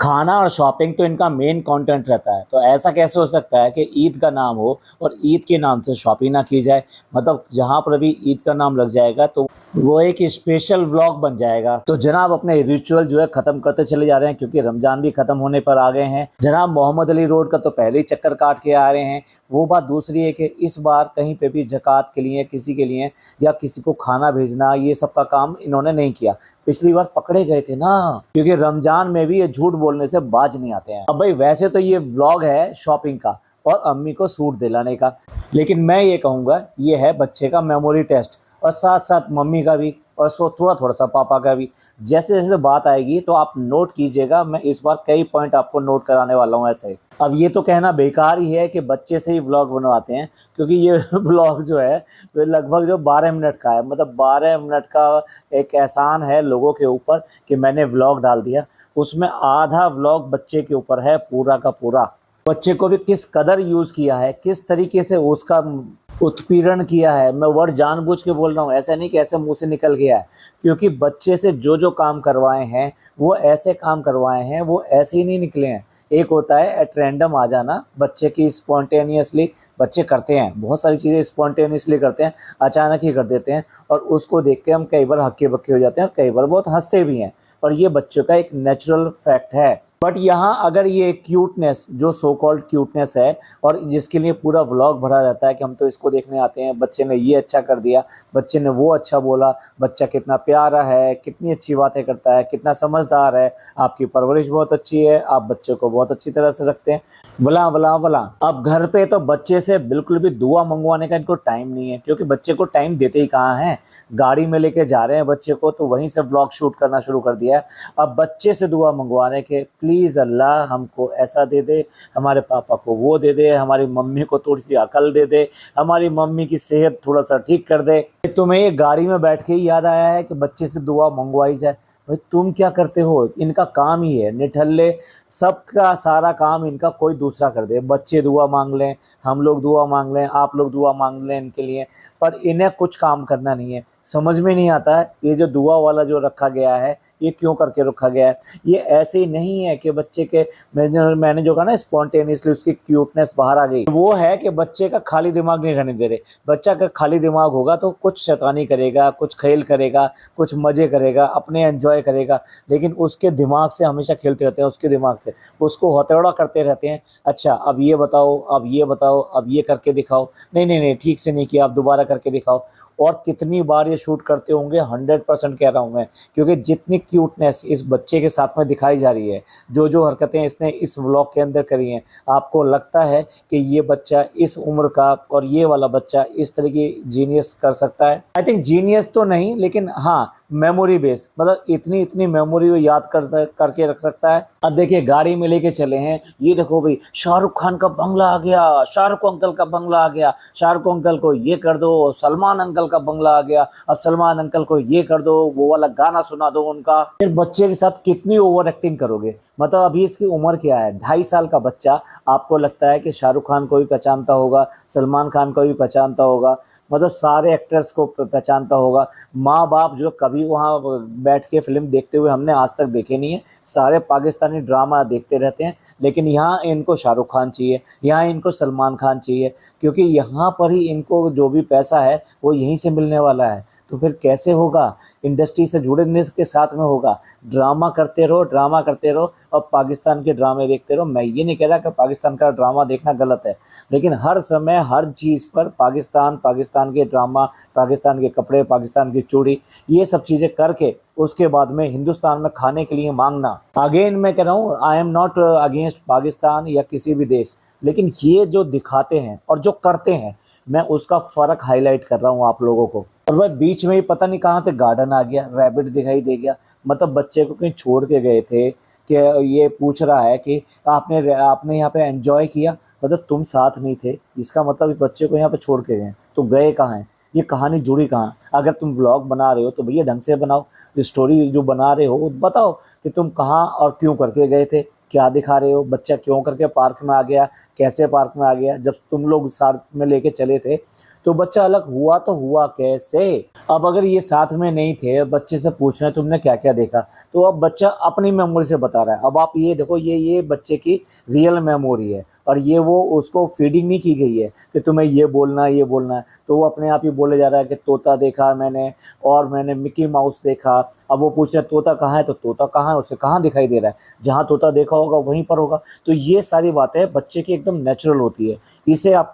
खाना और शॉपिंग तो इनका मेन कंटेंट रहता है। तो ऐसा कैसे हो सकता है कि ईद का नाम हो और ईद के नाम से शॉपिंग ना की जाए। मतलब जहाँ पर भी ईद का नाम लग जाएगा तो वो एक स्पेशल व्लॉग बन जाएगा। तो जनाब अपने रिचुअल जो है खत्म करते चले जा रहे हैं, क्योंकि रमजान भी खत्म होने पर आ गए हैं। जनाब मोहम्मद अली रोड का तो पहले ही चक्कर काट के आ रहे हैं। वो बात दूसरी है कि इस बार कहीं पे भी ज़कात के लिए, किसी के लिए या किसी को खाना भेजना, ये सब का काम इन्होंने नहीं किया। पिछली बार पकड़े गए थे ना, क्योंकि रमजान में भी ये झूठ बोलने से बाज नहीं आते हैं। अब भाई वैसे तो ये व्लॉग है शॉपिंग का और अम्मी को सूट दिलाने का, लेकिन मैं ये कहूँगा ये है बच्चे का मेमोरी टेस्ट, और साथ साथ मम्मी का भी, और सो थोड़ा थोड़ा सा पापा का भी। जैसे जैसे बात आएगी तो आप नोट कीजिएगा, मैं इस बार कई पॉइंट आपको नोट कराने वाला हूँ ऐसे। अब ये तो कहना बेकार ही है कि बच्चे से ही व्लॉग बनवाते हैं, क्योंकि ये व्लॉग जो है वो लगभग जो 12 मिनट का है। मतलब 12 मिनट का एक एहसान है लोगों के ऊपर कि मैंने व्लॉग डाल दिया। उसमें आधा व्लॉग बच्चे के ऊपर है पूरा का पूरा। बच्चे को भी किस कदर यूज़ किया है, किस तरीके से उसका उत्पीड़न किया है। मैं वर्ड जानबूझ के बोल रहा हूँ, ऐसा नहीं कि ऐसे मुंह से निकल गया है, क्योंकि बच्चे से जो जो काम करवाए हैं वो ऐसे काम करवाए हैं, वो ऐसे ही नहीं निकले हैं। एक होता है एट रैंडम आ जाना, बच्चे की स्पॉन्टेनियसली बच्चे करते हैं, बहुत सारी चीज़ें स्पॉन्टेनियसली करते हैं, अचानक ही कर देते हैं, और उसको देख के हम कई बार हक्के बक्के हो जाते हैं और कई बार बहुत हंसते भी हैं। और ये बच्चों का एक नेचुरल फैक्ट है। बट यहाँ अगर ये क्यूटनेस, जो सो कॉल्ड क्यूटनेस है, और जिसके लिए पूरा व्लॉग भरा रहता है कि हम तो इसको देखने आते हैं, बच्चे ने ये अच्छा कर दिया, बच्चे ने वो अच्छा बोला, बच्चा कितना प्यारा है, कितनी अच्छी बातें करता है, कितना समझदार है, आपकी परवरिश बहुत अच्छी है, आप बच्चे को बहुत अच्छी तरह से रखते हैं, भला भला भला। अब घर पे तो बच्चे से बिल्कुल भी दुआ मंगवाने का इनको टाइम नहीं है, क्योंकि बच्चे को टाइम देते ही कहाँ हैं। गाड़ी में लेके जा रहे हैं बच्चे को, तो वहीं से व्लॉग शूट करना शुरू कर दिया है। अब बच्चे से दुआ मंगवाने के, प्लीज़ अल्लाह हमको ऐसा दे दे, हमारे पापा को वो दे दे, हमारी मम्मी को थोड़ी सी अकल दे दे, हमारी मम्मी की सेहत थोड़ा सा ठीक कर दे। तुम्हें ये गाड़ी में बैठ के ही याद आया है कि बच्चे से दुआ मंगवाई जाए? भाई तुम क्या करते हो? इनका काम ही है निठल्ले, सबका सारा काम इनका कोई दूसरा कर दे। बच्चे दुआ मांग लें, हम लोग दुआ मांग लें, आप लोग दुआ मांग लें इनके लिए, पर इन्हें कुछ काम करना नहीं है। समझ में नहीं आता है ये जो दुआ वाला जो रखा गया है, ये क्यों करके रखा गया है। ये ऐसे ही नहीं है कि बच्चे के, मैंने जो कहा ना स्पॉन्टेनियसली उसकी क्यूटनेस बाहर आ गई, वो है कि बच्चे का खाली दिमाग नहीं रहने दे रहे। बच्चा का खाली दिमाग होगा तो कुछ शैतानी करेगा, कुछ खेल करेगा, कुछ मज़े करेगा, अपने एंजॉय करेगा, लेकिन उसके दिमाग से हमेशा खेलते रहते हैं, उसके दिमाग से उसको हथौड़ा करते रहते हैं। अच्छा अब ये बताओ, अब ये बताओ, अब ये करके दिखाओ, नहीं नहीं नहीं ठीक से नहीं किया, आप दोबारा करके दिखाओ। और कितनी बार ये शूट करते होंगे, 100% कह रहा हूँ मैं, क्योंकि जितनी क्यूटनेस इस बच्चे के साथ में दिखाई जा रही है, जो जो हरकतें इसने इस व्लॉग के अंदर करी हैं, आपको लगता है कि ये बच्चा इस उम्र का और ये वाला बच्चा इस तरह की जीनियस कर सकता है? आई थिंक जीनियस तो नहीं, लेकिन हाँ मेमोरी बेस, मतलब इतनी इतनी मेमोरी वो याद करके रख सकता है। अब देखिए गाड़ी में लेके चले हैं, ये देखो भाई शाहरुख खान का बंगला आ गया, शाहरुख अंकल का बंगला आ गया, शाहरुख अंकल को ये कर दो, सलमान अंकल का बंगला आ गया, अब सलमान अंकल को ये कर दो, वो वाला गाना सुना दो उनका। फिर बच्चे के साथ कितनी ओवर एक्टिंग करोगे? मतलब अभी इसकी उम्र क्या है, 2.5 साल का बच्चा, आपको लगता है कि शाहरुख खान को भी पहचानता होगा, सलमान खान को भी पहचानता होगा, मतलब सारे एक्टर्स को पहचानता होगा। माँ बाप जो कभी वहाँ बैठ के फिल्म देखते हुए हमने आज तक देखे नहीं है, सारे पाकिस्तानी ड्रामा देखते रहते हैं, लेकिन यहाँ इनको शाहरुख खान चाहिए, यहाँ इनको सलमान खान चाहिए, क्योंकि यहाँ पर ही इनको जो भी पैसा है वो यहीं से मिलने वाला है। तो फिर कैसे होगा? इंडस्ट्री से जुड़ने के साथ में होगा। ड्रामा करते रहो, ड्रामा करते रहो, और पाकिस्तान के ड्रामे देखते रहो। मैं ये नहीं कह रहा कि पाकिस्तान का ड्रामा देखना गलत है, लेकिन हर समय हर चीज़ पर पाकिस्तान, पाकिस्तान के ड्रामा, पाकिस्तान के कपड़े, पाकिस्तान की चूड़ी, ये सब चीज़ें करके उसके बाद में हिंदुस्तान में खाने के लिए मांगना। अगेन मैं कह रहा हूँ, I am not against Pakistan या किसी भी देश, लेकिन ये जो दिखाते हैं और जो करते हैं, मैं उसका फ़र्क हाईलाइट कर रहा हूँ आप लोगों को। और वह बीच में ही पता नहीं कहाँ से गार्डन आ गया, रैबिट दिखाई दे गया। मतलब बच्चे को कहीं छोड़ के गए थे कि ये पूछ रहा है कि आपने यहाँ पे एंजॉय किया? मतलब तुम साथ नहीं थे, इसका मतलब इस बच्चे को यहाँ पे छोड़ के गए, तो गए कहाँ हैं? ये कहानी जुड़ी कहाँ? अगर तुम व्लॉग बना रहे हो तो भैया ढंग से बनाओ, स्टोरी जो बना रहे हो बताओ कि तुम कहाँ और क्यों करके गए थे। क्या दिखा रहे हो, बच्चा क्यों करके पार्क में आ गया, कैसे पार्क में आ गया, जब तुम लोग साथ में लेके चले थे तो बच्चा अलग हुआ तो हुआ कैसे। अब अगर ये साथ में नहीं थे, बच्चे से पूछ रहे हैं तुमने क्या क्या देखा, तो अब बच्चा अपनी मेमोरी से बता रहा है। अब आप ये देखो, ये बच्चे की रियल मेमोरी है, और ये वो उसको फीडिंग नहीं की गई है कि तुम्हें ये बोलना है ये बोलना है, तो वो अपने आप ही बोले जा रहा है कि तोता देखा मैंने, और मैंने मिकी माउस देखा। अब वो पूछ रहा है तोता कहाँ है, तो तोता कहाँ है, उसे कहाँ दिखाई दे रहा है, जहाँ तोता देखा होगा वहीं पर होगा। तो ये सारी बातें बच्चे की एकदम नेचुरल होती है। इसे आप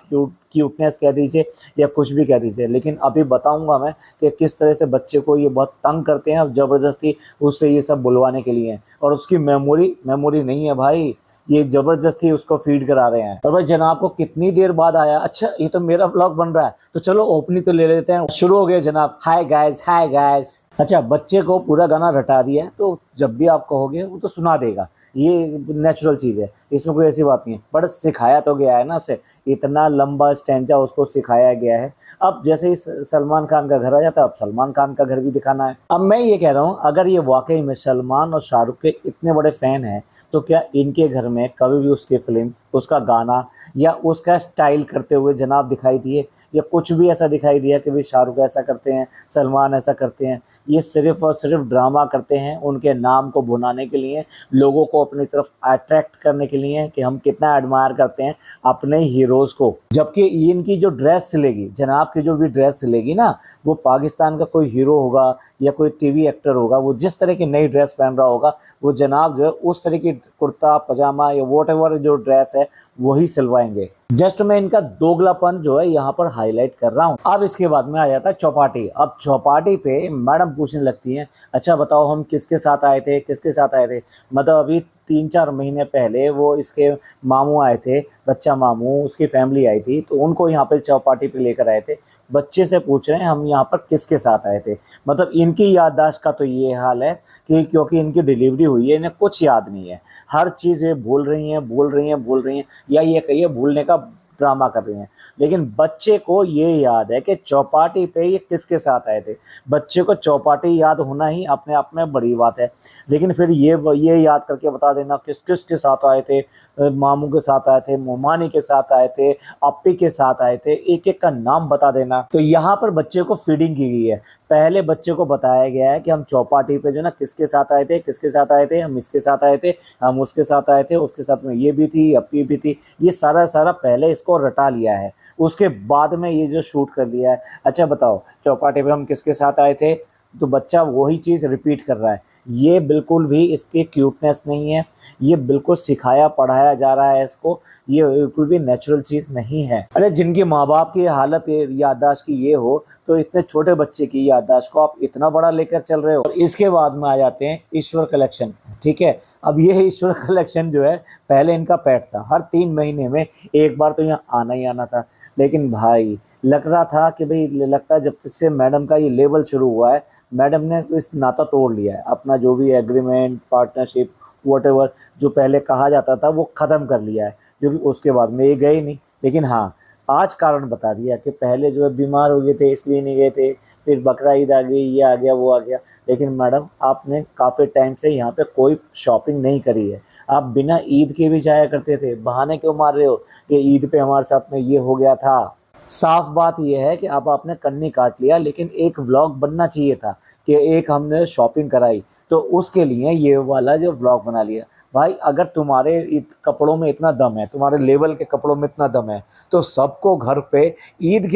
क्यूटनेस कह दीजिए या कुछ भी कह दीजिए, लेकिन अभी बताऊंगा मैं कि किस तरह से बच्चे को ये बहुत तंग करते हैं, ज़बरदस्ती उससे ये सब बुलवाने के लिए। और उसकी मेमोरी नहीं है भाई, ये ज़बरदस्ती उसको फीड करा रहे हैं। और भाई जनाब को कितनी देर बाद आया, अच्छा ये तो मेरा व्लॉग बन रहा है, तो चलो ओपनिंग तो ले लेते हैं। शुरू हो गया जनाब, हाय गाइस हाय गाइस। अच्छा, बच्चे को पूरा गाना रटा दिया है, तो जब भी आप कहोगे वो तो सुना देगा, ये नेचुरल चीज़ है, इसमें कोई ऐसी बात नहीं है। बट सिखाया तो गया है ना उसे, इतना लंबा स्टैंजा उसको सिखाया गया है। अब जैसे ही सलमान खान का घर आ जाता है, अब सलमान खान का घर भी दिखाना है। अब मैं ये कह रहा हूँ, अगर ये वाकई में सलमान और शाहरुख के इतने बड़े फ़ैन हैं, तो क्या इनके घर में कभी भी उसकी फिल्म, उसका गाना या उसका स्टाइल करते हुए जनाब दिखाई दिए, या कुछ भी ऐसा दिखाई दिया कि भाई शाहरुख ऐसा करते हैं, सलमान ऐसा करते हैं? ये सिर्फ़ और सिर्फ ड्रामा करते हैं उनके नाम को भुनाने के लिए, लोगों को अपनी तरफ अट्रैक्ट करने के लिए कि हम कितना एडमायर करते हैं अपने हीरोज़ को। जबकि इनकी जो ड्रेस सिलेगी, जनाब की जो भी ड्रेस सिलेगी ना, वो पाकिस्तान का कोई हीरो होगा या कोई टीवी एक्टर होगा, वो जिस तरह की नई ड्रेस पहन रहा होगा, वो जनाब जो है उस तरह की कुर्ता पजामा या वॉट जो ड्रेस है वही सिलवाएंगे। जस्ट मैं इनका दोगलापन जो है यहाँ पर हाईलाइट कर रहा हूँ। अब इसके बाद में आ जाता है चौपाटी। अब चौपाटी पे मैडम पूछने लगती हैं, अच्छा बताओ हम किसके साथ आए थे, किसके साथ आए थे। मतलब अभी 3-4 महीने पहले वो इसके मामू आए थे, बच्चा मामू, उसकी फैमिली आई थी, तो उनको यहाँ पे चौपाटी पे लेकर आए थे। बच्चे से पूछ रहे हैं हम यहाँ पर किसके साथ आए थे। मतलब इनकी याददाश्त का तो ये हाल है कि क्योंकि इनकी डिलीवरी हुई है, इन्हें कुछ याद नहीं है, हर चीज़ ये बोल रही हैं, या ये कहिए भूलने का ड्रामा कर रही हैं। लेकिन बच्चे को ये याद है कि चौपाटी पे ये किसके साथ आए थे। बच्चे को चौपाटी याद होना ही अपने आप में बड़ी बात है, लेकिन फिर ये याद करके बता देना किस किस के साथ आए थे, मामू के साथ आए थे, मोमानी के साथ आए थे, अप्पी के साथ आए थे, एक एक का नाम बता देना। तो यहाँ पर बच्चे को फीडिंग की गई है। पहले बच्चे को बताया गया है कि हम चौपाटी पे जो ना किसके साथ आए थे, किसके साथ आए थे, हम इसके साथ आए थे, हम उसके साथ आए थे, उसके साथ में ये भी थी, अप्पी भी थी। ये सारा पहले इसको रटा लिया है, उसके बाद में ये जो शूट कर लिया है। अच्छा बताओ चौपाटी पे हम किसके साथ आए थे, तो बच्चा वही चीज़ रिपीट कर रहा है। ये बिल्कुल भी इसकी क्यूटनेस नहीं है, ये बिल्कुल सिखाया पढ़ाया जा रहा है इसको, ये बिल्कुल भी नेचुरल चीज़ नहीं है। अरे जिनके माँ बाप की हालत याददाश्त की ये हो, तो इतने छोटे बच्चे की याददाश्त को आप इतना बड़ा लेकर चल रहे हो। और इसके बाद में आ जाते हैं ईश्वर कलेक्शन। ठीक है, अब ये ईश्वर कलेक्शन जो है, पहले इनका पेट था, हर 3 महीने में एक बार तो यहाँ आना ही आना था। लेकिन भाई लग रहा था कि भाई, लगता है जब से मैडम का ये लेवल शुरू हुआ है, मैडम ने इस नाता तोड़ लिया है, अपना जो भी एग्रीमेंट, पार्टनरशिप, वॉटेवर जो पहले कहा जाता था वो ख़त्म कर लिया है, क्योंकि उसके बाद में ये गए नहीं। लेकिन हाँ, आज कारण बता दिया कि पहले जो है बीमार हो गए थे इसलिए नहीं गए थे, फिर बकरा ईद आ गई, ये आ गया वो आ गया। लेकिन मैडम आपने काफ़ी टाइम से यहाँ पे कोई शॉपिंग नहीं करी है, आप बिना ईद के भी जाया करते थे, बहाने क्यों मार रहे हो कि ईद पे हमारे साथ में ये हो गया था। साफ बात यह है कि अब आपने कन्नी काट लिया, लेकिन एक व्लॉग बनना चाहिए था कि एक हमने शॉपिंग कराई, तो उसके लिए ये वाला जो व्लॉग बना लिया। भाई अगर तुम्हारे कपड़ों में इतना दम है, तुम्हारे लेवल के कपड़ों में इतना दम है, तो सबको घर पे ईद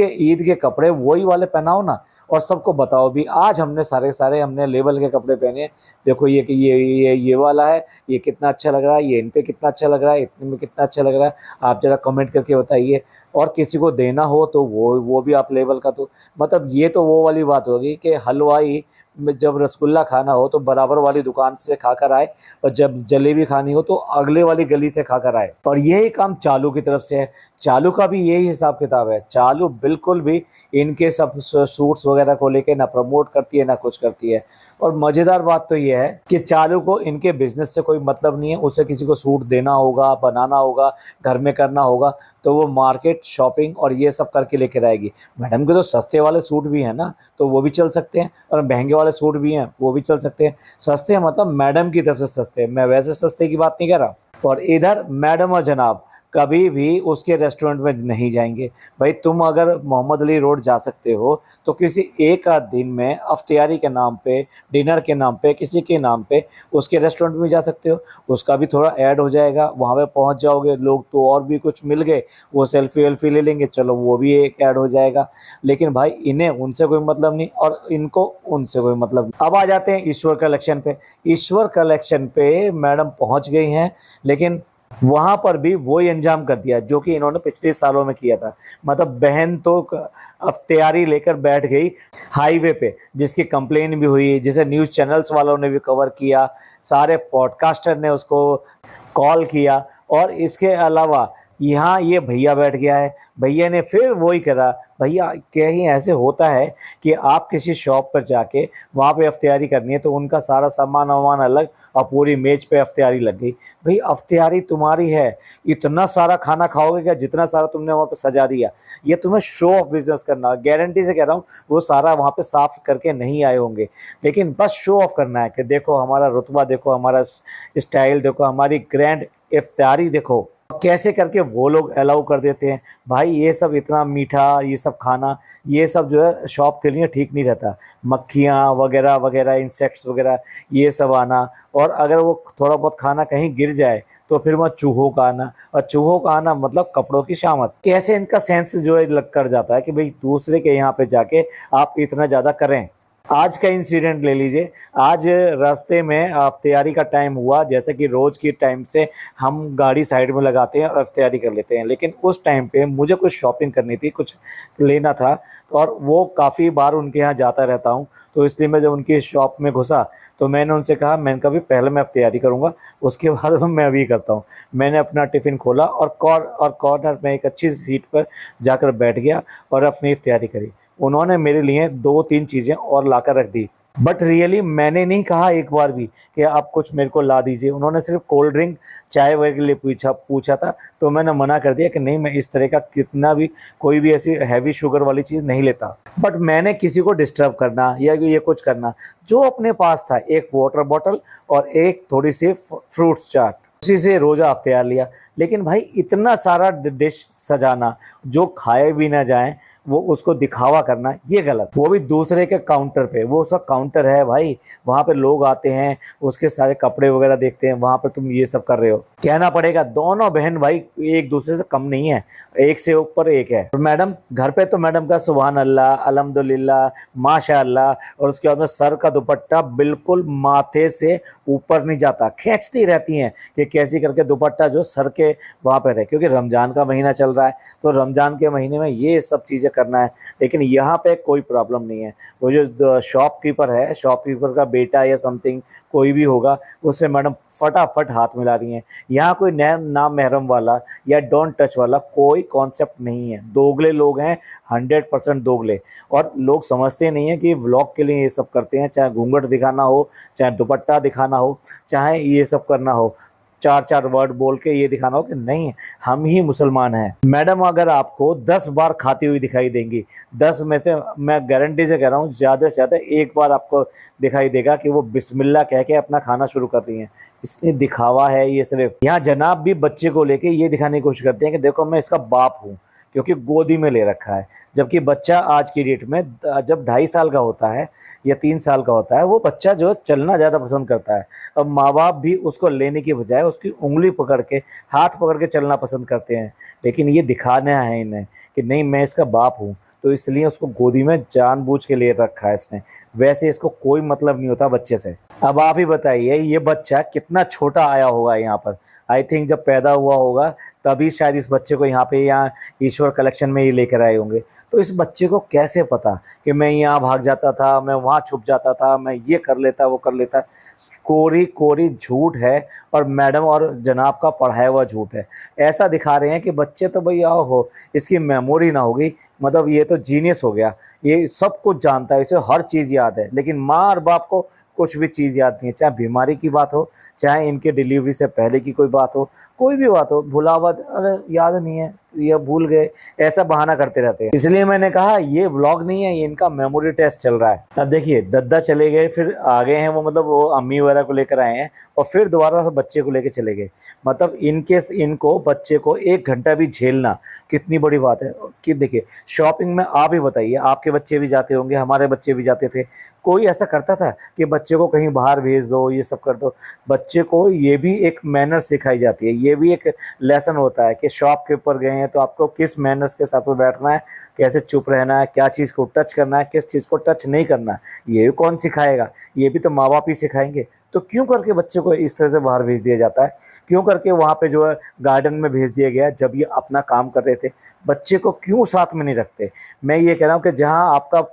के कपड़े वही वाले पहनाओ ना, और सबको बताओ भी आज हमने सारे हमने लेवल के कपड़े पहने, देखो ये वाला है, ये कितना अच्छा लग रहा है, ये इन पे कितना अच्छा लग रहा है, इतने में कितना अच्छा लग रहा है, आप ज़रा कमेंट करके बताइए। और किसी को देना हो तो वो भी आप लेवल का, तो मतलब ये तो वो वाली बात होगी कि हलवाई में जब रसगुल्ला खाना हो तो बराबर वाली दुकान से खाकर आए, और जब जलेबी खानी हो तो अगले वाली गली से खाकर आए। और यही काम चालू की तरफ से है, चालू का भी यही हिसाब किताब है। चालू बिल्कुल भी इनके सब सूट्स वगैरह को लेके ना प्रमोट करती है ना कुछ करती है। और मज़ेदार बात तो ये है कि चालू को इनके बिजनेस से कोई मतलब नहीं है, उसे किसी को सूट देना होगा, बनाना होगा, घर में करना होगा, तो वो मार्केट शॉपिंग और ये सब करके लेकर आएगी। मैडम के तो सस्ते वाले सूट भी हैं ना, तो वो भी चल सकते हैं, और महंगे वाले सूट भी हैं वो भी चल सकते हैं। सस्ते मतलब मैडम की तरफ से सस्ते, मैं वैसे सस्ते की बात नहीं कर रहा। और इधर मैडम और जनाब कभी भी उसके रेस्टोरेंट में नहीं जाएंगे। भाई तुम अगर मोहम्मद अली रोड जा सकते हो तो किसी एक आध दिन में अफ्तियारी के नाम पे, डिनर के नाम पे, किसी के नाम पे उसके रेस्टोरेंट में जा सकते हो। उसका भी थोड़ा ऐड हो जाएगा, वहाँ पे पहुँच जाओगे लोग तो और भी कुछ मिल गए, वो सेल्फी वेल्फी ले लेंगे, चलो वो भी एक ऐड हो जाएगा। लेकिन भाई इन्हें उनसे कोई मतलब नहीं और इनको उनसे कोई मतलब नहीं। अब आ जाते हैं ईश्वर कलेक्शन पे। ईश्वर कलेक्शन पे मैडम पहुँच गई हैं, लेकिन वहां पर भी वही अंजाम कर दिया जो कि इन्होंने पिछले सालों में किया था। मतलब बहन तो अफ्तियारी लेकर बैठ गई हाईवे पे, जिसकी कंप्लेन भी हुई, जिसे न्यूज़ चैनल्स वालों ने भी कवर किया, सारे पॉडकास्टर ने उसको कॉल किया। और इसके अलावा यहाँ ये भैया बैठ गया है, भैया ने फिर वही करा। भैया कहीं ऐसे होता है कि आप किसी शॉप पर जाके वहाँ पे अफ्तियारी करनी है तो उनका सारा सामान वामान अलग और पूरी मेज पे अफ्तियारी लग गई। भाई अफ्तियारी तुम्हारी है, इतना सारा खाना खाओगे क्या जितना सारा तुमने वहाँ पे सजा दिया? ये तुम्हें शो ऑफ बिजनेस करना, गारंटी से कह रहा हूँ। वो सारा वहाँ पे साफ करके नहीं आए होंगे, लेकिन बस शो ऑफ करना है कि देखो हमारा रुतबा, देखो हमारा स्टाइल, देखो हमारी ग्रैंड इफ्तारी, देखो कैसे करके वो लोग अलाउ कर देते हैं। भाई ये सब इतना मीठा, ये सब खाना, ये सब जो है शॉप के लिए ठीक नहीं रहता। मक्खियाँ वगैरह वगैरह, इंसेक्ट्स वगैरह, ये सब आना, और अगर वो थोड़ा बहुत खाना कहीं गिर जाए तो फिर वहाँ चूहों का आना, और चूहों का आना मतलब कपड़ों की शामत। कैसे इनका सेंस जो है लग कर जाता है कि भाई दूसरे के यहाँ पे जाके आप इतना ज़्यादा करें। आज का इंसिडेंट ले लीजिए। आज रास्ते में अफ्तियारी का टाइम हुआ, जैसे कि रोज़ की टाइम से हम गाड़ी साइड में लगाते हैं और अफ्तियारी कर लेते हैं, लेकिन उस टाइम पे मुझे कुछ शॉपिंग करनी थी, कुछ लेना था। तो और वो काफ़ी बार उनके यहाँ जाता रहता हूँ, तो इसलिए मैं जब उनकी शॉप में घुसा तो मैंने उनसे कहा, मैंने कहा भी पहले मैं अफ्तियारी करूँगा, उसके बाद मैं अभी करता हूँ। मैंने अपना टिफ़िन खोला और कॉर्नर में एक अच्छी सीट पर जाकर बैठ गया और अपनी अफ्तियारी करी। उन्होंने मेरे लिए 2-3 चीज़ें और लाकर रख दी, बट रियली मैंने नहीं कहा एक बार भी कि आप कुछ मेरे को ला दीजिए। उन्होंने सिर्फ कोल्ड ड्रिंक, चाय वगैरह के लिए पूछा था, तो मैंने मना कर दिया कि नहीं, मैं इस तरह का कितना भी कोई भी ऐसी हैवी शुगर वाली चीज़ नहीं लेता। बट मैंने किसी को डिस्टर्ब करना या ये कुछ करना, जो अपने पास था, एक वाटर बॉटल और एक थोड़ी सी फ्रूट्स चाट, उसी से रोज़ा अख्तियार लिया। लेकिन भाई इतना सारा डिश सजाना जो खाए भी ना जाए, वो उसको दिखावा करना, ये गलत। वो भी दूसरे के काउंटर पे, वो उसका काउंटर है भाई, वहाँ पे लोग आते हैं, उसके सारे कपड़े वगैरह देखते हैं, वहाँ पर तुम ये सब कर रहे हो। कहना पड़ेगा दोनों बहन भाई एक दूसरे से कम नहीं है, एक से ऊपर एक है। और मैडम घर पे तो मैडम का सुभान अल्लाह, अल्हम्दुलिल्लाह, माशाअल्लाह, और उसके बाद में सर का दुपट्टा बिल्कुल माथे से ऊपर नहीं जाता, खींचती रहती हैं कि कैसी करके दुपट्टा जो सर के वहाँ पर है, क्योंकि रमज़ान का महीना चल रहा है, तो रमज़ान के महीने में ये सब चीज़ें करना है। लेकिन यहाँ पे कोई प्रॉब्लम नहीं है। वो जो शॉपकीपर है, शॉपकीपर का बेटा या समथिंग कोई भी होगा, उससे मैडम फटाफट हाथ मिला रही हैं। यहाँ कोई ना महरम वाला या डोंट टच वाला कोई कॉन्सेप्ट नहीं है। दोगले लोग हैं, 100% दोगले। और लोग समझते नहीं हैं कि व्लॉग के लिए ये सब करते हैं, चाहे घूंघट दिखाना हो, चाहे दुपट्टा दिखाना हो, चाहे ये सब करना हो, 4-4 वर्ड बोल के ये दिखाना हो कि नहीं हम ही मुसलमान हैं। मैडम अगर आपको 10 बार खाती हुई दिखाई देंगी, 10 में से मैं गारंटी से कह रहा हूँ ज़्यादा से ज़्यादा एक बार आपको दिखाई देगा कि वो बिस्मिल्लाह कह के अपना खाना शुरू कर रही हैं। इसलिए दिखावा है ये सिर्फ। यहाँ जनाब भी बच्चे को लेके ये दिखाने की कोशिश करते हैं कि देखो मैं इसका बाप हूँ, क्योंकि गोदी में ले रखा है। जबकि बच्चा आज की डेट में जब 2.5 साल का होता है या 3 साल का होता है, वो बच्चा जो है चलना ज़्यादा पसंद करता है। अब माँ बाप भी उसको लेने की बजाय उसकी उंगली पकड़ के, हाथ पकड़ के चलना पसंद करते हैं। लेकिन ये दिखाना है इन्हें कि नहीं मैं इसका बाप हूँ, तो इसलिए उसको गोदी में जानबूझ के ले रखा है इसने। वैसे इसको कोई मतलब नहीं होता बच्चे से। अब आप ही बताइए ये बच्चा कितना छोटा आया होगा यहाँ पर। आई थिंक जब पैदा हुआ होगा तभी शायद इस बच्चे को यहाँ ईश्वर कलेक्शन में ही लेकर आए होंगे। तो इस बच्चे को कैसे पता कि मैं यहाँ भाग जाता था, मैं वहाँ छुप जाता था, मैं ये कर लेता, वो कर लेता। कोरी कोरी झूठ है, और मैडम और जनाब का पढ़ाया हुआ झूठ है। ऐसा दिखा रहे हैं कि बच्चे तो भैया हो, इसकी मेमोरी ना होगी, मतलब ये तो जीनियस हो गया, ये सब कुछ जानता है, इसे हर चीज़ याद है। लेकिन माँ और बाप को कुछ भी चीज़ याद नहीं है, चाहे बीमारी की बात हो, चाहे इनके डिलीवरी से पहले की कोई बात हो, कोई भी बात हो, भुला हुआ, अरे याद नहीं है, ये भूल गए, ऐसा बहाना करते रहते हैं। इसलिए मैंने कहा ये व्लॉग नहीं है, ये इनका मेमोरी टेस्ट चल रहा है। अब देखिए दद्दा चले गए, फिर आ गए हैं वो, मतलब वो अम्मी वगैरह को लेकर आए हैं और फिर दोबारा से बच्चे को लेकर चले गए। मतलब इनको बच्चे को 1 घंटा भी झेलना कितनी बड़ी बात है। कि देखिए शॉपिंग में आप ही बताइए, आपके बच्चे भी जाते होंगे, हमारे बच्चे भी जाते थे, कोई ऐसा करता था कि बच्चे को कहीं बाहर भेज दो, ये सब कर दो। बच्चे को ये भी एक मैनर सिखाई जाती है, ये भी एक लेसन होता है कि शॉप के ऊपर गए हैं तो आपको किस मैनर्स के साथ में बैठना है, कैसे चुप रहना है, क्या चीज़ को टच करना है, किस चीज़ को टच नहीं करना है। ये भी कौन सिखाएगा, ये भी तो माँ बाप ही सिखाएंगे। तो क्यों करके बच्चे को इस तरह से बाहर भेज दिया जाता है, क्यों करके वहाँ पे जो है गार्डन में भेज दिया गया जब ये अपना काम कर रहे थे। बच्चे को क्यों साथ में नहीं रखते। मैं ये कह रहा हूँ कि जहाँ आपका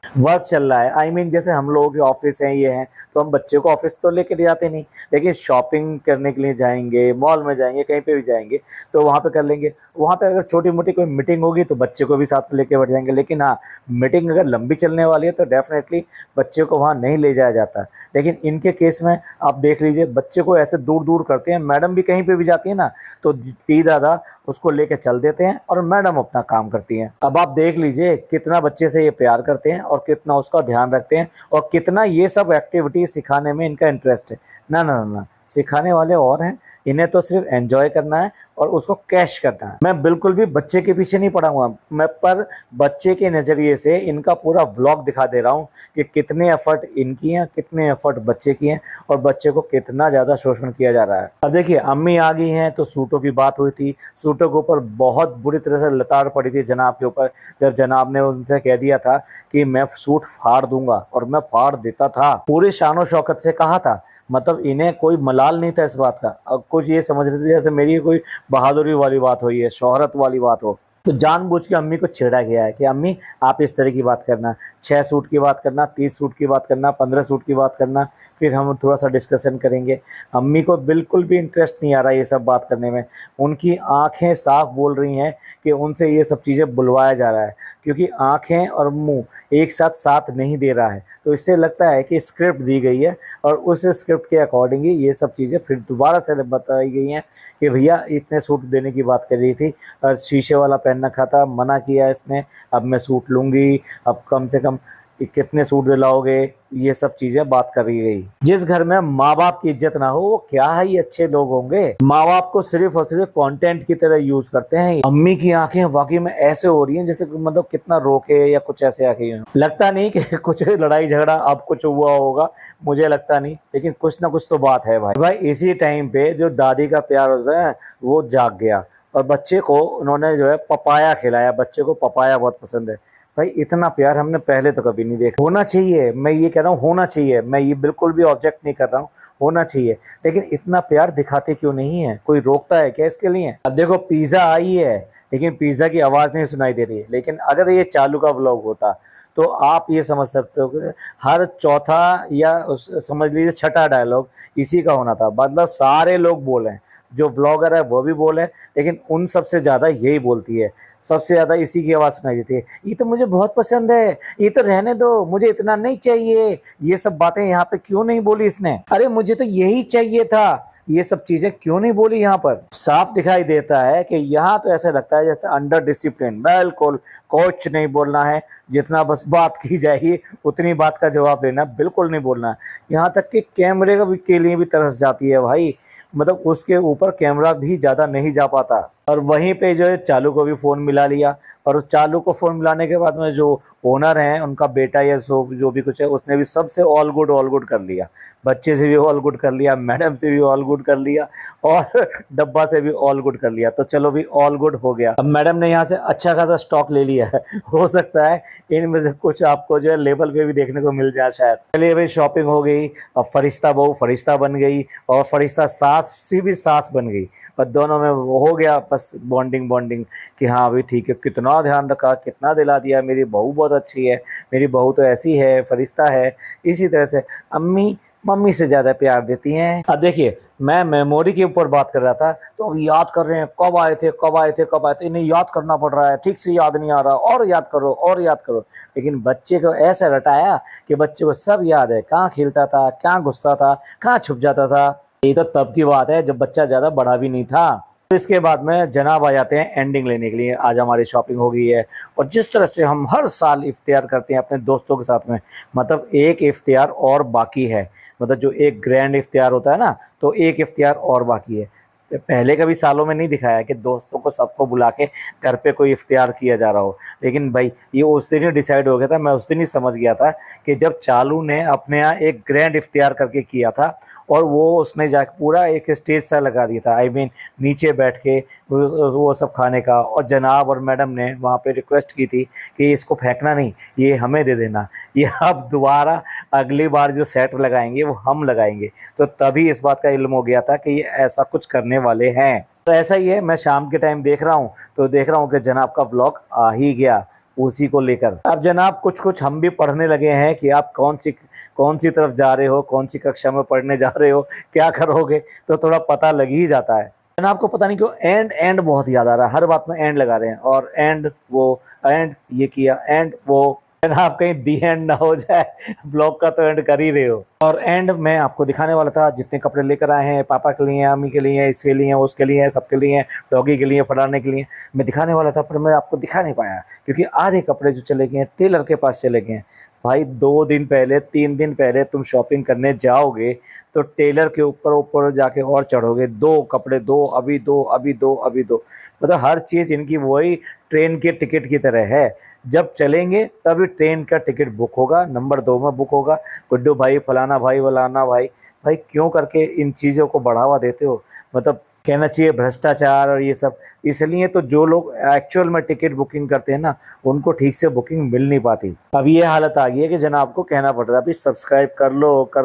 वर्क चल रहा है, आई मीन जैसे हम लोगों के ऑफिस हैं, ये हैं, तो हम बच्चे को ऑफिस तो लेके जाते नहीं, लेकिन शॉपिंग करने के लिए जाएंगे, मॉल में जाएंगे, कहीं पे भी जाएंगे तो वहाँ पे कर लेंगे। वहाँ पे अगर छोटी मोटी कोई मीटिंग होगी तो बच्चे को भी साथ में लेके बैठ जाएंगे। लेकिन हाँ, मीटिंग अगर लंबी चलने वाली है तो डेफिनेटली बच्चे को वहाँ नहीं ले जाया जाता। लेकिन इनके केस में आप देख लीजिए, बच्चे को ऐसे दूर दूर करते हैं। मैडम भी कहीं पर भी जाती है ना तो टी दादा उसको लेके चल देते हैं और मैडम अपना काम करती हैं। अब आप देख लीजिए कितना बच्चे से ये प्यार करते हैं और कितना उसका ध्यान रखते हैं और कितना ये सब एक्टिविटीज सिखाने में इनका इंटरेस्ट है। ना ना ना ना, सिखाने वाले और हैं, इन्हें तो सिर्फ एंजॉय करना है और उसको कैश करना है। मैं बिल्कुल भी बच्चे के पीछे नहीं पड़ा हुआ मैं, पर बच्चे के नज़रिए से इनका पूरा व्लॉग दिखा दे रहा हूँ कि कितने एफर्ट इनकी हैं, कितने एफर्ट बच्चे की हैं और बच्चे को कितना ज़्यादा शोषण किया जा रहा है। अब देखिए अम्मी आ गई हैं तो सूटों की बात हुई थी। सूटों के ऊपर बहुत बुरी तरह से लताड़ पड़ी थी जनाब के ऊपर, जब जनाब ने उनसे कह दिया था कि मैं सूट फाड़ दूंगा, और मैं फाड़ देता था, पूरे शानो शौकत से कहा था। मतलब इन्हें कोई मलाल नहीं था इस बात का। अब कुछ ये समझ रहे थे जैसे मेरी कोई बहादुरी वाली बात हुई है, शोहरत वाली बात हो। तो जानबूझ के अम्मी को छेड़ा गया है कि अम्मी आप इस तरह की बात करना, 6 सूट की बात करना, 30 सूट की बात करना, 15 सूट की बात करना, फिर हम थोड़ा सा डिस्कशन करेंगे। अम्मी को बिल्कुल भी इंटरेस्ट नहीं आ रहा है ये सब बात करने में। उनकी आंखें साफ बोल रही हैं कि उनसे ये सब चीज़ें बुलवाया जा रहा है, क्योंकि आंखें और मुंह एक साथ साथ नहीं दे रहा है। तो इससे लगता है कि स्क्रिप्ट दी गई है और उस स्क्रिप्ट के अकॉर्डिंग ही ये सब चीज़ें फिर दोबारा से बताई गई हैं कि भैया इतने सूट देने की बात कर रही थी और शीशे वाला पहनना खाता, मना किया इसने, अब मैं सूट लूँगी, अब कम से कम कितने सूट दिलाओगे, ये सब चीज़ें बात करी गई। जिस घर में माँ बाप की इज्जत ना हो वो क्या है, ये अच्छे लोग होंगे। माँ बाप को सिर्फ और सिर्फ कंटेंट की तरह यूज करते हैं। अम्मी की आंखें वाकई में ऐसे हो रही हैं जैसे मतलब कितना रोके या कुछ ऐसे आंखें हैं। लगता नहीं कि कुछ लड़ाई झगड़ा अब कुछ हुआ होगा, मुझे लगता नहीं, लेकिन कुछ ना कुछ तो बात है भाई। इसी टाइम पे जो दादी का प्यार होता है वो जाग गया और बच्चे को उन्होंने जो है पपाया खिलाया। बच्चे को पपाया बहुत पसंद है भाई। इतना प्यार हमने पहले तो कभी नहीं देखा। होना चाहिए, मैं ये कह रहा हूँ होना चाहिए, मैं ये बिल्कुल भी ऑब्जेक्ट नहीं कर रहा हूँ, होना चाहिए। लेकिन इतना प्यार दिखाते क्यों नहीं है, कोई रोकता है क्या इसके लिए। अब देखो पिज़्ज़ा आई है लेकिन पिज़्ज़ा की आवाज़ नहीं सुनाई दे रही है। लेकिन अगर ये चालू का व्लॉग होता तो आप ये समझ सकते हो कि हर चौथा या समझ लीजिए छठा डायलॉग इसी का होना था। मतलब सारे लोग बोले, जो व्लॉगर है वो भी बोले, लेकिन उन सबसे ज़्यादा यही बोलती है, सबसे ज़्यादा इसी की आवाज़ सुनाई देती है। ये तो मुझे बहुत पसंद है, ये तो रहने दो, मुझे इतना नहीं चाहिए, ये सब बातें यहाँ पे क्यों नहीं बोली इसने, अरे मुझे तो यही चाहिए था, ये सब चीज़ें क्यों नहीं बोली। यहाँ पर साफ दिखाई देता है कि यहाँ तो ऐसा लगता है जैसे अंडर डिसिप्लिन, बिल्कुल कुछ नहीं बोलना है, जितना बस बात की जाएगी उतनी बात का जवाब लेना, बिल्कुल नहीं बोलना। यहाँ तक कि कैमरे का भी के लिए भी तरस जाती है भाई, मतलब उसके ऊपर कैमरा भी ज़्यादा नहीं जा पाता। और वहीं पे जो है चालू को भी फ़ोन मिला लिया, और उस चालू को फ़ोन मिलाने के बाद में जो ओनर हैं उनका बेटा या जो भी कुछ है उसने भी सबसे ऑल गुड कर लिया। बच्चे से भी ऑल गुड कर लिया, मैडम से भी ऑल गुड कर लिया और डब्बा से भी ऑल गुड कर लिया। तो चलो भी ऑल गुड हो गया। अब मैडम ने यहाँ से अच्छा खासा स्टॉक ले लिया है, हो सकता है इनमें से कुछ आपको जो है लेबल पे भी देखने को मिल जाए शायद। चलिए भाई शॉपिंग हो गई, अब फरिश्ता बहू फरिश्ता बन गई और फरिश्ता सास से भी सास बन गई, और दोनों में वो हो गया बस बॉन्डिंग कि हाँ भाई ठीक है, कितना ध्यान रखा, कितना दिला दिया, मेरी बहू बहुत अच्छी है, मेरी बहू तो ऐसी है, फरिश्ता है। इसी तरह से अम्मी मम्मी से ज़्यादा प्यार देती हैं। अब देखिए मैं मेमोरी के ऊपर बात कर रहा था, तो अब याद कर रहे हैं कब आए थे कब आए थे कब आए थे, इन्हें याद करना पड़ रहा है, ठीक से याद नहीं आ रहा, और याद करो और याद करो। लेकिन बच्चे को ऐसा रटाया कि बच्चे को सब याद है, कहाँ खेलता था, कहाँ घुसता था, कहाँ छुप जाता था। ये तो तब की बात है जब बच्चा ज़्यादा बड़ा भी नहीं था। तो इसके बाद में जनाब आ जाते हैं एंडिंग लेने के लिए। आज हमारी शॉपिंग हो गई है और जिस तरह से हम हर साल इफ्तियार करते हैं अपने दोस्तों के साथ में, मतलब एक इफ्तियार और बाकी है। मतलब जो एक ग्रैंड इफ्तियार होता है ना, तो एक इफ्तियार और बाकी है। पहले कभी सालों में नहीं दिखाया कि दोस्तों को सबको बुला के घर पे कोई इफ्तियार किया जा रहा हो, लेकिन भाई ये उस दिन ही डिसाइड हो गया था। मैं उस दिन ही समझ गया था कि जब चालू ने अपने यहाँ एक ग्रैंड इफ्तियार करके किया था और वो उसने जाके पूरा एक स्टेज सा लगा दिया था, आई मीन नीचे बैठ के वो सब खाने का। और जनाब और मैडम ने वहाँ पे रिक्वेस्ट की थी कि इसको फेंकना नहीं, ये हमें दे देना, ये अब दोबारा अगली बार जो सेट लगाएंगे वो हम लगाएंगे। तो तभी इस बात का इल्म हो गया था कि ये ऐसा कुछ करने वाले हैं। तो ऐसा ही है, मैं शाम के टाइम देख रहा हूँ तो देख रहा हूँ कि जनाब का व्लॉग आ ही गया उसी को लेकर। अब जनाब कुछ कुछ हम भी पढ़ने लगे हैं कि आप कौन सी तरफ जा रहे हो, कौन सी कक्षा में पढ़ने जा रहे हो, क्या करोगे, तो थोड़ा पता लग ही जाता है। जनाब को पता नहीं क्यों एंड बहुत याद आ रहा है, हर बात में एंड लगा रहे हैं, और एंड वो एंड ये किया एंड वो। जनाब कहीं दी एंड ना हो जाए, ब्लॉग का तो एंड कर ही रहे हो। और एंड में आपको दिखाने वाला था जितने कपड़े लेकर आए हैं, पापा के लिए, अम्मी के लिए, इसके लिए, उसके लिए, सबके लिए, डॉगी के लिए, फटाने के लिए, मैं दिखाने वाला था पर मैं आपको दिखा नहीं पाया क्योंकि आधे कपड़े जो चले गए हैं टेलर के पास चले गए हैं। भाई 2 दिन पहले 3 दिन पहले तुम शॉपिंग करने जाओगे तो टेलर के ऊपर ऊपर जाके और चढ़ोगे, 2 कपड़े दो, अभी दो, अभी दो, अभी दो। मतलब हर चीज़ इनकी वही ट्रेन के टिकट की तरह है, जब चलेंगे तभी ट्रेन का टिकट बुक होगा, नंबर 2 में बुक होगा, गुड्डू भाई, फलाना भाई, वलाना भाई। भाई क्यों करके इन चीज़ों को बढ़ावा देते हो? मतलब कहना चाहिए भ्रष्टाचार और ये सब। इसलिए तो जो लोग एक्चुअल में टिकट बुकिंग करते हैं ना, उनको ठीक से बुकिंग मिल नहीं पाती। अब ये हालत आ गई है कि जनाब को कहना पड़ रहा है अभी सब्सक्राइब कर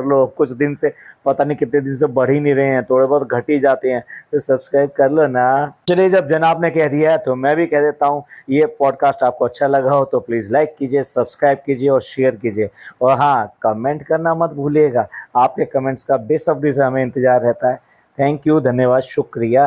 लो, कुछ दिन से, पता नहीं कितने दिन से बढ़ ही नहीं रहे हैं, थोड़े बहुत घट ही जाते हैं, तो सब्सक्राइब कर लो ना। चलिए, जब जनाब ने कह दिया है तो मैं भी कह देता हूँ, ये पॉडकास्ट आपको अच्छा लगा हो तो प्लीज़ लाइक कीजिए, सब्सक्राइब कीजिए और शेयर कीजिए। और हाँ, कमेंट करना मत भूलिएगा, आपके कमेंट्स का बेसब्री से हमें इंतज़ार रहता है। थैंक यू, धन्यवाद, शुक्रिया।